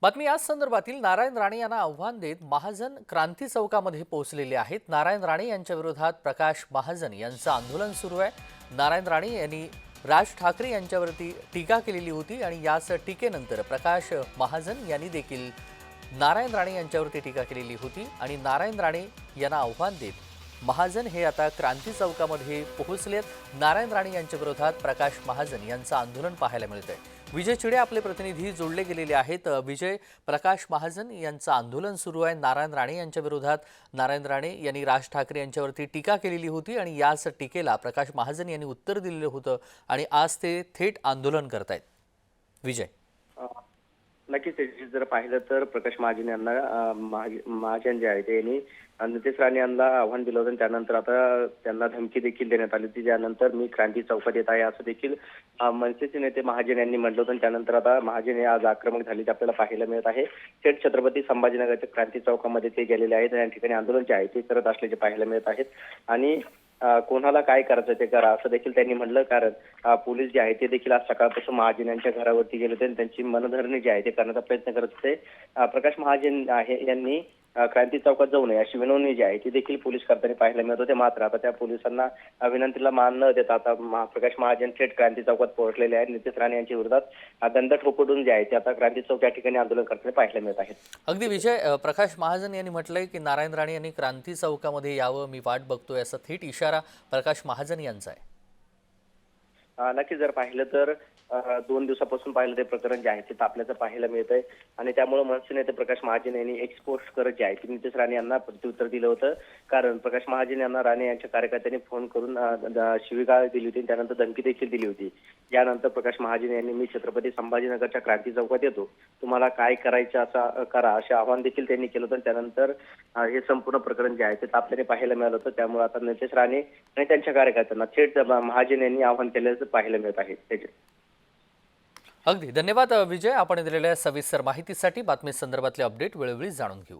बातमी याच संदर्भातील नारायण राणे यांना आव्हान देत महाजन क्रांती चौकामध्ये पोहोचलेले आहेत। नारायण राणे यांच्या विरोधात प्रकाश महाजन यांचं आंदोलन सुरू आहे। नारायण राणे यांनी राज ठाकरे यांच्यावरती टीका केलेली होती आणि याच टीकेनंतर प्रकाश महाजन यांनी देखील नारायण राणे यांच्यावरती टीका केलेली होती आणि नारायण राणे यांना आव्हान देत महाजन हे आता क्रांती चौकामध्ये पोहोचलेत। नारायण राणे यांच्या विरोधात प्रकाश महाजन यांचं आंदोलन पाहायला मिळतंय। विजय चिडे आपले प्रतिनिधी जोडले गेलेले आहेत। विजय, प्रकाश महाजन यांचं आंदोलन सुरू आहे नारायण राणे यांच्या विरोधात। नारायण राणे यांनी राज ठाकरे यांच्यावरती टीका केलेली होती आणि याच टीकेला प्रकाश महाजन यांनी उत्तर दिलेलं होतं आणि आज ते थेट आंदोलन करतायत। विजय, नक्कीच जर पाहिलं तर प्रकाश महाजन यांना महाजन जे आहे ते यांनी नितेश राणे यांना आव्हान दिलं होतं। त्यानंतर आता त्यांना धमकी देखील देण्यात आली होती, ज्यानंतर मी क्रांती चौकात येत आहे असं देखील मनसेचे नेते महाजन यांनी म्हटलं होतं। त्यानंतर आता महाजन हे आज आक्रमक झालेले आपल्याला पाहायला मिळत आहे। थेट छत्रपती संभाजीनगरच्या क्रांती चौकामध्ये ते गेलेले आहेत आणि या ठिकाणी आंदोलन जे आहे ते करत असल्याचे पाहायला मिळत आहेत आणि कोणाला काय करायचं ते करा असं देखील त्यांनी म्हटलं। कारण पोलीस जे आहे ते देखील आज सकाळपासून महाजन यांच्या घरावरती गेले होते आणि त्यांची मनधरणी जी आहे ते करण्याचा प्रयत्न करत होते। प्रकाश महाजन यांनी क्रांती चौकात जाऊ नये अशी विनवणी जी आहे ती देखील पोलीस करताना पाहायला मिळत होते। मात्र आता त्या पोलिसांना विनंतीला मान न देता आता प्रकाश महाजन थेट क्रांती चौकात पोहोचलेले आहेत। नितेश राणे यांच्या विरोधात दंड ठोकवून जे आहे ते आता क्रांती चौक या ठिकाणी आंदोलन करताना पाहायला मिळत आहे। अगदी विजय, प्रकाश महाजन यांनी म्हटलंय की नारायण राणे यांनी क्रांती चौकामध्ये यावं, मी वाट बघतोय, असा थेट इशारा प्रकाश महाजन यांचा आहे। नक्की जर पाहिलं तर 2 दिवसापासून पाहिलं ते प्रकरण जे आहे ते तापल्याचं पाहायला मिळतंय आणि त्यामुळे मनसे नेते प्रकाश महाजन यांनी एक्सपोस्ट करत जे आहे ते नितेश राणे यांना प्रत्युत्तर दिलं होतं। कारण प्रकाश महाजन यांना राणे यांच्या कार्यकर्त्यांनी फोन करून शिवीगाळ दिली होती, त्यानंतर धमकी देखील दिली होती। यानंतर प्रकाश महाजन यांनी मी छत्रपती संभाजीनगरच्या क्रांती चौकात येतो, तुम्हाला काय करायचं असं करा असे आवाहन देखील त्यांनी केलं होतं। त्यानंतर हे संपूर्ण प्रकरण जे आहे ते तापल्याने पाहायला मिळालं होतं। त्यामुळे आता नितेश राणे आणि त्यांच्या कार्यकर्त्यांना थेट महाजन यांनी आवाहन केल्याचं पाहायला मिळत आहे। अगदी धन्यवाद विजय, आपण दिलेल्या सविस्तर माहितीसाठी। बातमी संदर्भातले अपडेट वेळोवेळी जाणून घेऊ।